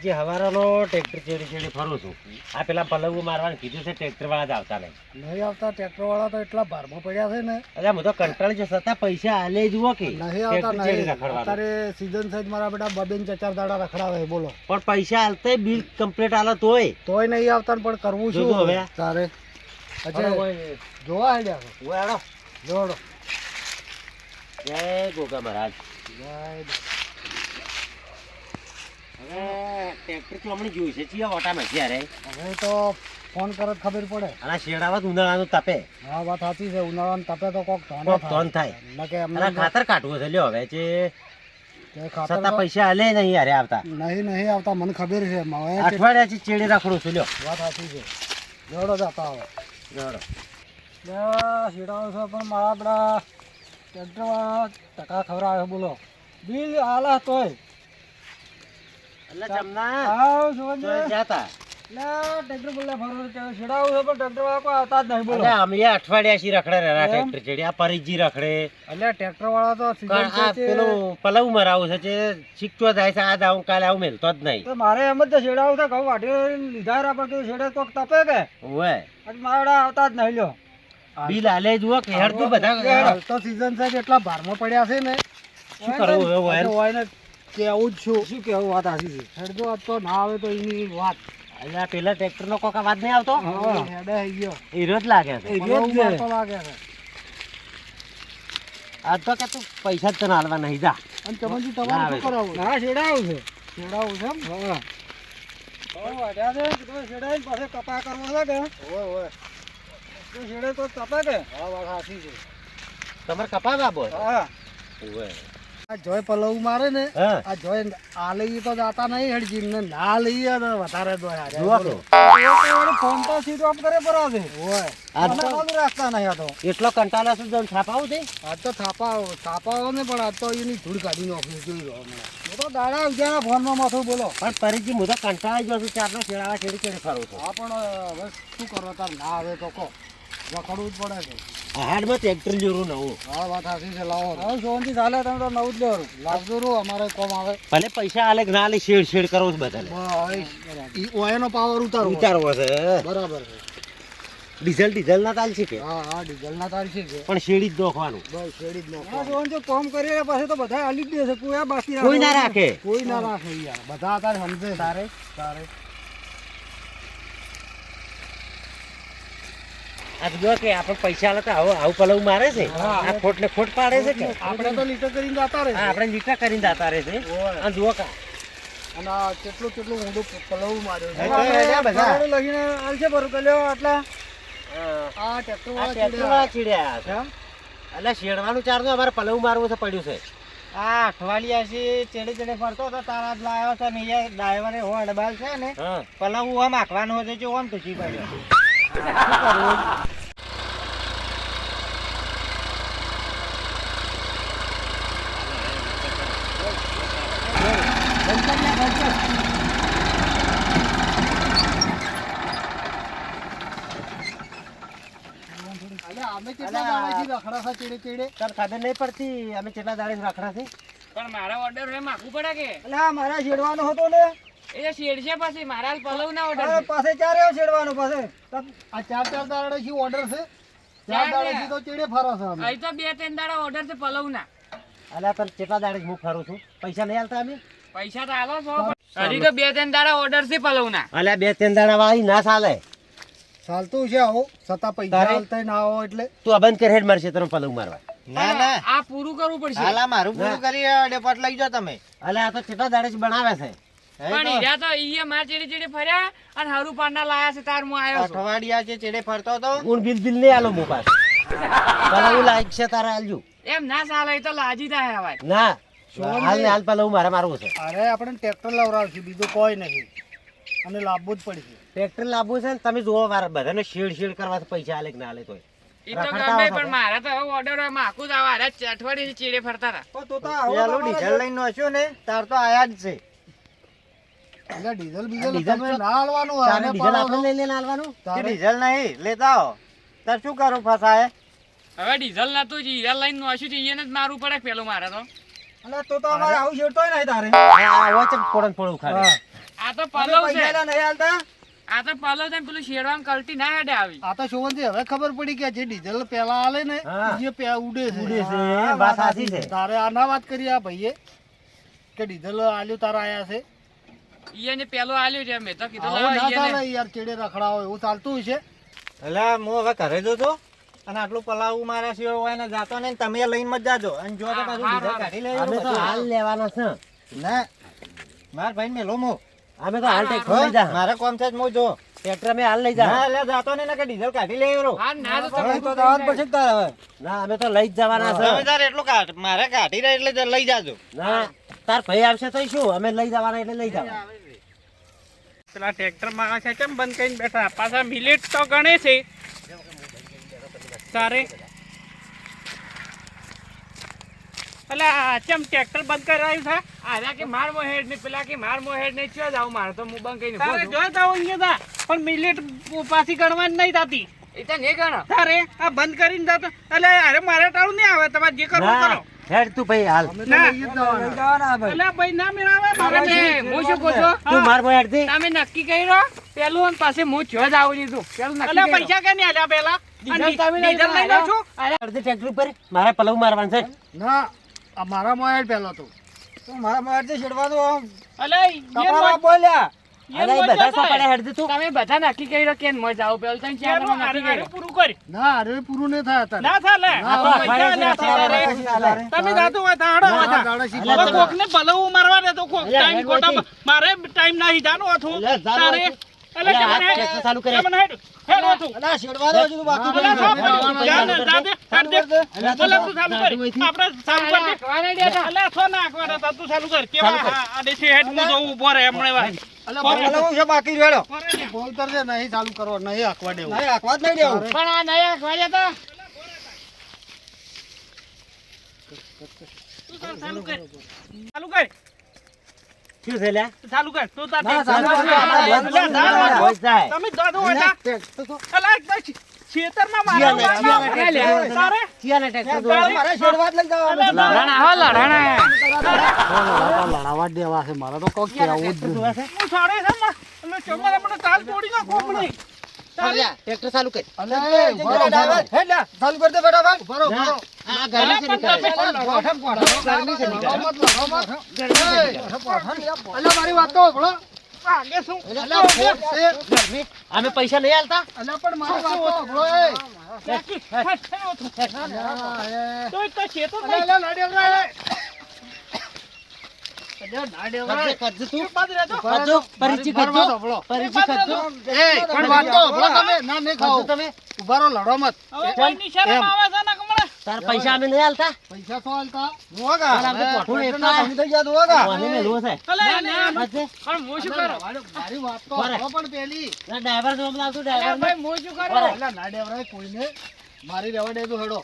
પરીજી હવારાનો tractor ચેડી ચેડી ફરું છું. આ પેલા પલવું મારવાનું કીધું છે, ટ્રેક્ટર વાળા જ આવતા નહીં આવતા ટ્રેક્ટર વાળા તો એટલા ભારમાં પડ્યા છે ને. અરે હું તો કંટાળી જશે છતાં પૈસા આલે જુઓ કે નહીં આવતા ટ્રેક્ટર ચેડી નહીં. રખડવાનું. અત્યારે સીઝન સાઈડ મારા બેટા બબેન ચચાર દાડા રખડાવે છે, બોલો. પણ પૈસા હાલતે બિલ કમ્પ્લીટ આલે તોય તોય નહીં આવતા ને પણ કરવું શું જોજો હવે. તારે જોવા આડ્યા જોડો. જય ગોગા મહારાજ. હવે ટ્રેક્ટર તો હમણાં જોયું છે ચિયા ઓટામાં જ્યારે હવે તો ફોન કરે તો ખબર પડે. અને શેડાવત ઉનાળાનું તાપે હા વાત સાચી છે, ઉનાળામાં તપે તો કોક કોક ધોન થાય. નકે અને એમને ખાતર કાઢવું છે લ્યો હવે છે તે ખાતર છતાં તો પૈસા આલે નહીં યારે આવતા. નહીં આવતા મને ખબર છે. હવે અઠવાડિયાથી ચેડી રાખડું છું લ્યો. વાત સાચી છે, જોડો જતા હવે જોડો. શેડાવો છે પણ મારા આપણા ટ્રેક્ટર વાળા ટકા ખવડાવે, બોલો. બિલ આલા તોય એટલે જમના આવ જોવા તો જાતા. ટ્રેક્ટર બોલે ફરો શેડાવું છે પણ ટ્રેક્ટર વાળા કોઈ આવતા જ નહીં, બોલો. એટલે અમે અઠવાડિયાથી રખડે રહ્યા એમ? ટ્રેક્ટર ચેડી. આ પરીજી રખડે. એટલે ટ્રેક્ટર વાળા તો season કારણ આ છે પેલું પલવ મરાવું છે તે શીખતો જાય છે. આ દાવું કાલે આવું મેલતો જ નહીં. તો મારે એમ જ શેડાવું છે, ઘઉં વાઢી લીધા રા પણ કીધું શેડે કોક તપે કે ઓય અને મારા આવતા જ નહીં, લ્યો. બિલ આલે જુઓ કે હેડતું બધા હાલ તો season છે કે એટલા ભારમાં પડ્યા છે ને. શું કરવું હવે વાયર? હોય ને કેવું જ છું, શું કેવું, વાત સાચી છે. હેડજો આજ તો ના આવે તો એની વાત. અહીંયા પેલા ટ્રેક્ટર નો કોક અવાજ નહીં આવતો. હા, હેડે આઈ ગયો. હીરો જ લાગે છે. એ રોજ મારતો લાગે છે. આ તો કે તું પૈસા જ તને હાલવા નહીં જા. અને ચમનજી ના તમારે આવે શું કરાવવું? હા, શેડાવું છે. શેડાવું છે એમ? હા. ઘઉં વાઢ્યા છે, તો શેડાઈને પાછો કપા કરવો છે કે? તો શેડે તો તપે કે? હા, વાત સાચી છે. તમારે કપા બાબો હા. આ જોય પલવ મારે ને, હા આ જોય આ લઈએ તો જાતા નહીં હેડજી ને, ના લઈએ તો વધારે દોય હારે. જુઓ બોલો. તો. ફોન તો સીધો આમ કરે પર આવે. ઓય. આ આને ચાલુ રાખતા નહીં આ તો. એટલો કંટાળા શું જણ છાપાવું છે. આજ તો થાપાઓ ને પણ આજ તો એની ધૂળ કાઢી નાખ્યું, જોઈ લો હમણાં. હું તો દાડા ઉજાના ફોનમાં માથું, બોલો. પણ પરિજી હું તો કંટાળી ગયો છું. ચારનો શેડાવા ચેડી ચેડી ફરું છું. હા પણ હવે શું કરો તાર ના આવે તો કહો, રખડવું જ પડે છે. હાડમાં ટ્રેક્ટર જોરું નવું. હા વાત સાચી છે, લાવો. હવે સોનથી ચાલે તમે તો નવું જ લેવાનું લાવજો રૂ, અમારે કોમ આવે. ભલે પૈસા આલે કે ના આલે શેડ શેડ કરવું છે બધાને. ઓયનો પાવર ઉતારો. ઉતારવો છે. બરાબર છે. ડીઝલ ના ચાલશે કે હા હા, ડીઝલ ના તારી છે. પણ શેડી જ દોખવાનું. બસ શેડી જ નાખો. હા સોન જો કોમ કરી પાસે તો બધા આલી જ દે છે, કોઈ આ બાકી કોઈ ના રાખે. કોઈ ના રાખે યાર, બધા તારે સમજે. તારે આ તો જો કે આપણે પૈસા આલે તો આવું પલવ મારે છે. હા. આ ખોટ ને ખોટ પાડે છે કે આપણે તો લીટર કરીને જતા રહે. હા, આપણે લીટા કરીને જતા રહે છે. ઓય. અને જુઓ કા અને આ કેટલું ઊંડું પલવ માર્યો છે. હા, બધા. આપણે લગીને આલશે બરો પેલો આટલા આ ટ્રેક્ટર આ વાળા ટ્રેક્ટર વાળા ચીડ્યા છે. એટલે શેડવાનું ચારનું અમારે પલવ મારવું છે પડ્યું છે. આ અઠવાડિયાથી ચેડે ફરતો હતો, તારા જ લાવ્યો છે ને એ ડ્રાઈવરે હો અડબાલ છે ને હા પલવ આમ આખવાનો હતો, જો આમ તો જી પડ્યો. અમે કેટલા દાડાથી રખડા છે ચેડે. તને ખબર નહીં પડતી અમે કેટલા દાડે રાખડા છે. પણ મારા ઓર્ડર હવે માગવું પડે કે એટલે આ મારા છેડવાનો હતો ને, એ શેડશે પછી મારા પલવ ના ઓર્ડર અરે પાસે ચાર એવો છેડવાનો પાસે. આ ચાર દાડાથી ઓર્ડર છે, ચાર દાડાથી તો ચેડે ફરો છે અમે. અહીં તો 2-3 દાડા ઓર્ડર છે પલવ ના. અલ્યા તને કેટલા દાડે હું ફરું છું. પૈસા નહીં આલતા અમે. પૈસા તો આલો છો પણ હજી તો 2-3 દાડા ઓર્ડર છે પલવ ના. અલ્યા 2-3 દાડા વાળી ના ચાલે. ચાલતું છે આવો છતાં પૈસા તારે? હાલતા ના આવો એટલે તું અબંધ કર હેડ મારશે તને પલવ મારવા. આ પૂરું કરવું પડશે. મારું પૂરું કરી ડેપોટ લઈ જાઓ તમે. અલ્યા આ તો કેટલા દાડે જ બનાવે છે. પણ હીરા તો ઈએ માર ચીડી ફર્યા અને હરુ પારના લાયા છે તાર હું આવ્યો છું. અઠવાડિયા છે ચેડે ફરતો હતો. ઊન બિલ નહીં આલો મો પાસ. પલવ લાયક છે તારે આલજો. એમ ના ચાલે એ તો લાજી થાય હવે. ના હાલ ને હાલ પલવ મારે મારવું છે. અરે આપણે ટ્રેક્ટર લાવડાવશું, બીજું કોઈ નહીં, અને લાવવું જ પડશે. ટ્રેક્ટર લાવવું છે ને તમે જોવો મારે બધાને શેડ કરવાથી પૈસા આલે કે ના આલે તોય. એ તો રખડતા ગમે આવો પણ મારા તો હવે ઓર્ડર હોય માખું જ આવે અઠવાડિયે ચીડે ફરતા હતા. તો પેલું ડીઝલ લઈને નોચ્યો ને તાર તો આયા જ છે. એટલે ડીઝલ ડીઝલ તમે તો- ના હાલવાનું હોય, તારે આને ડીઝલ પાડો આપણે લઈ લઈને આલવાનું. તારે- ડીઝલ નહીં લેતા આવો તાર શું કરું ફસાય હવે ડીઝલ નતું જ હીરા લઈને નોશું છે એને જ મારવું પડે પેલું મારે તો. એટલે તો અમારે આવું છેડતોય નહીં તારે. આ હોય છે પોડન પોડું ખાવે. હા. આ તો અમે પલવ પૈસા છે લ્યા નહીં હાલતા. આ તો પલવ છે ને પેલું શેરવામ કલટી ના હેડે આવી આ તો શોભનજી હવે ખબર પડી કે જે ડીઝલ પેલા આલે ને હા. એ ઉડે છે ઉડે છે, હા, વાત સાચી છે. તારે આ ના વાત કરી આ ભાઈએ કે ડીઝલ આલ્યું તારા આયા છે ઈયને પેલું આલ્યું છે મેં તો કીધું આવું લાવો ના ઈયને. ચાલે યાર ચેડે રખડાવો એવું ચાલતું હશે એટલે હું હવે ઘરે જતો અને આટલું પલાવું મારા સિવાય હોય ને જાતો ને તમે લઈને મત જાજો અને જો તો હા, પાછું હા, બીજા હા. કાઢી લઈ અમે તો હાલ લેવાના છે ના માર ભાઈ મેલો મો અમે તો હાલ ટ્રેક્ટર હો, લઈ જા મારે કોમ છે જ મો જો ટ્રેક્ટર અમે હાલ લઈ ના જા એટલે જાતો ને કે ડીઝલ કાઢી લઈ આવ્યો હા ના તો હવે તમે તો જવાનું પછી જ તારે હવે. ના અમે તો લઈ જ જવાના તમે છે તાર એટલું કાઢ મારે કાઢી રહે એટલે લઈ જાજો ના તાર ભાઈ આવશે તો શું અમે લઈ જવાના એટલે લઈ જવાના પેલા ટ્રેક્ટર માં છે કેમ બંધ કરીને બેઠા પાછા મિનિટ તો ગણે છે તારે અલા ચમ ટ્રેક્ટર બંધ કરાવ્યું છે આરા કે માર મો હેડ ને પેલા કે માર મો હેડ ને ચો જાવ માર તો હું બંધ કરીને તારે જો જાવ અહીંયા તા પણ મિનિટ પાછી ગણવાની નહીં થતી એ તો નહીં ગણો તારે આ બંધ કરીને જાતો એટલે અરે મારે ટાળું નહીં આવે તમારે જે કરવું ના કરો હેડ તું ભાઈ હાલ અમે તો ના. લઈ જ જવાના. લઈ જવાના ભાઈ. અલા ભાઈ ના મેળાવે મારે નહીં. હું શું કહું છું તું માર ભાઈ હેડ દે તમે નક્કી કર્યો પેલું અને પાસે હું છો જ આવું લીધું પેલું નક્કી પૈસા કે નહીં આલ્યા પેલા ડીઝલ લઈ લો છો અડધી ટ્રેક્ટર ઉપર મારે પલવ મારવાનું છે ના આ મારા મોબાઈલ પહેલો તો તો મારા મારથી છેડવાનું આમ અલે કપાળા બોલ્યા. અરે એ બધા સપાડે હેડ દે તું તમે બધા નક્કી કર્યો કે મોજ આવું પેલું તમે ચાર જણા નક્કી કર્યો પૂરું કરી ના અરે પૂરું નહીં થાય અત્યારે ના ચાલે આ તો અઠવાડિયે છે, અઠવાડિયે પછી ચાલે. તમે જાતું હોય તો હાડો ના, બધા. દાડા શીખવા અલ્યા, જવાનું. કોકને ભલવું મારવા દે તો કોક અલ્યા, ટાઈમ હેડ ખોટા વચ્ચે. મારે ટાઈમ નહીં જાનો હતું અલ્યા, જાનો તારે હતું. અલે અલ્યા, તમને આ ટ્રેક્ટર ચાલુ કરે. તમને હેડ હતું અલા, છેડવાનું હજુ તો બાકી ના, પડ્યું છે. ના, ના, જા ને, જા દે, કાઢ દે. અલ્યા, બોલે તું તું ચાલુ નાખવાનું કરી. હોયથી. આપણે ચાલુ કરી. અલ્યા, છો નાખવાના હતા, તું ચાલુ કર. કેવા ચાલુ કર. આ દેશી હેડ હું જોઉં ઊભો રહે હમણાં વાર. અલ્યા, બોલ. પલવું છે બાકી રેડો. બોલતર છે નહીં ચાલુ કરો નહીં આખવા દેવું નહીં આખવા જ નહીં દેવું. પણ આ નયા ખવાયા તો ચાલુ કર. ચાલુ કર. શું છે લ્યા? ચાલુ કર. તું તાર ના, ચાલુ ચાલુ કર. કર. અલ્યા, ના, હોય જાય. તમે દાદો હતા. અલા, એક તો ખેતરમાં ચિયા મારવા ને, ચિયા ને માંડો. ટ્રેક્ટર તારે? ચિયાને ટ્રેક્ટર તારે દોડાવે. મારે છેડવા જ લઈ જવાનું. લડાણા આવો, લડાણા. લડાવા જ દેવા છે મારે તો કોક કેવું જ ટ્રેક્ટર નહીં. દોડાવે છે? હું સાડે છે માં. એટલે ચમડા મને તાલ તોડી નાખો હમણાં. અલ્યા, ટ્રેક્ટર ચાલુ કર. અલ્યા, એ, એ, જગ્યાએ ડાયવર. હેડ લે, ચાલુ કરી દે ફટાફટ. ભરો, ભરો. આ ગરમી છે નીકળે. ગરમી છે નીકળે. લડો મત, લડો મત. અલ્યા, મારી વાત તો સાંભળો. આગે શું? અલ્યા, ફોન છે. ગરમી. અમે પૈસા નહીં આલતા અલ્યા, પણ મારી વાત તો સાંભળો, એ. અલ્યા, એ. તો એક તો ખેતર અલ્યા, અલ્યા, નાડી આવરા, એ. અલ્યા, નાડી આવરા, એ. કરજે તું. બાદ રહેજો. કરજો. પરિચય મારી વાત કરજો. સાંભળો. પરિચય કરજો. એ, પણ વાત તો સાંભળો તમે. ના, નહીં ખાઓ. કરજો તમે. ઉભા રહો, લડો મત. હવે કોઈની શરમ આવે છે ને હમણાં? તાર પૈસા અમે નહીં આલતા. પૈસા તો હાલતા. જોવા પણ આ તો કા. પોઠું ટ્રેક્ટરના એકલા. કામ થઈ ગયા જોવા કા. કોને મેલવો છે? અલા, ના, કરજે. પણ હું શું અલ્યા, કરું? મારી વાત તો બરાબર. સાંભળો પણ પેલી. ના, ડ્રાઈવર જોવા લાવતું અલા, ડ્રાઈવર ભાઈ, હું શું કરું? અલ્યા, નાડી આવરા, એ કોઈને મારી રહેવા દે તો હેડો.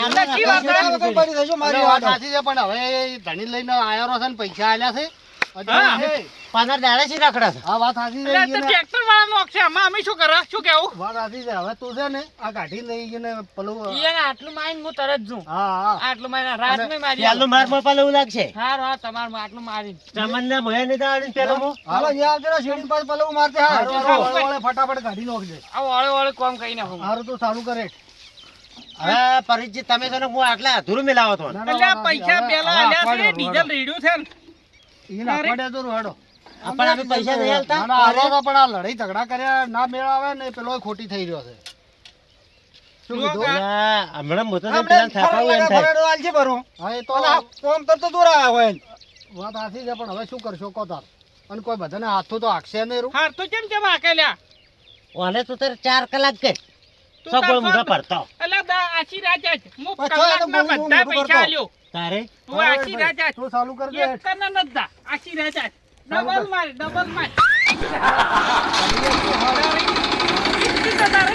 અલા, શી વાત કરે? છેડા વગર પડી થજો મારી અલ્યા, વાત વાત. સાચી છે પણ હવે એ ધણી લઈને આયો છે ને પૈસા આલ્યા છે હજુ હા. એ, પાનર દાડે છે રખડે છે. આ વાત સાચી છે અલા, ઈ તો એને- ટ્રેક્ટર વાળાનો હક છે. આમાં અમે શું કરે? શું કેવું? વાત સાચી છે હવે તું છે ને આ કાઢી લઈ ગઈને પેલું ઈ એને આટલું મારીને હું તરત જઉં. હા હા આટલું મારીને રાતમાં મારી પેલું માર મોપા લેવું લાગશે. હારું, હા, તમારું આટલું મારી. ચમનને મોહે નહીં દાડે પેલો મો. હાલો, અહીંયા આવજો ને, શેરડી પાસે પલવું મારતે હા. હારું, હારું, વળે, વળે, ફટાફટ કાઢી નાખજે આ વાળે વાળે કોમ કઈ નાખું. હારું તો ચાલુ કરે હવે પરિચિત તમે છો ને હું આટલા અધૂરું મિલાવો તો. ના, ના, એટલે આ વાત પૈસા સાચી. પેલા હવે આલ્યા આખવા છે, દે, ડીઝલ રેડ્યું છે ને. ઈ નાખવા દે તો હેડો. પણ અમે પૈસા નહીં આલતા. ના, ના, હાલો તો પણ આ લડાઈ ઝઘડા કર્યા ના મેળ આવે ને પેલો ખોટી થઈ રહ્યો છે શું જુઓ કીધું? કા. ના, હમણાં મોટો છે, આપણે પેલાને થાપાવું એમ થાય. ફરાડો આલજે ભરું. હા એ તો અને આ કોમ કરતો દોરા હોય ને. વાત સાચી છે પણ હવે શું કરશો કો તાર અને કોઈ બધાને હાથું તો હાકશે નહીં રૂ હાર તો કેમ હાકેલ્યા? ઓને તો તારે 4 કલાક કે તું સગવડ તાર મુઢા ફોન- પડતો. અલા, આછી રાત જ. હું પાછો એનો કલાકના બોલી બધા મોટું પૈસા કરતો. આલ્યો. તારે હું આછી રાત જ. તું ચાલુ કરી દે એક કરના નથી દા. આછી રાત જ. ડબલ માર, ડબલ માર. તારે?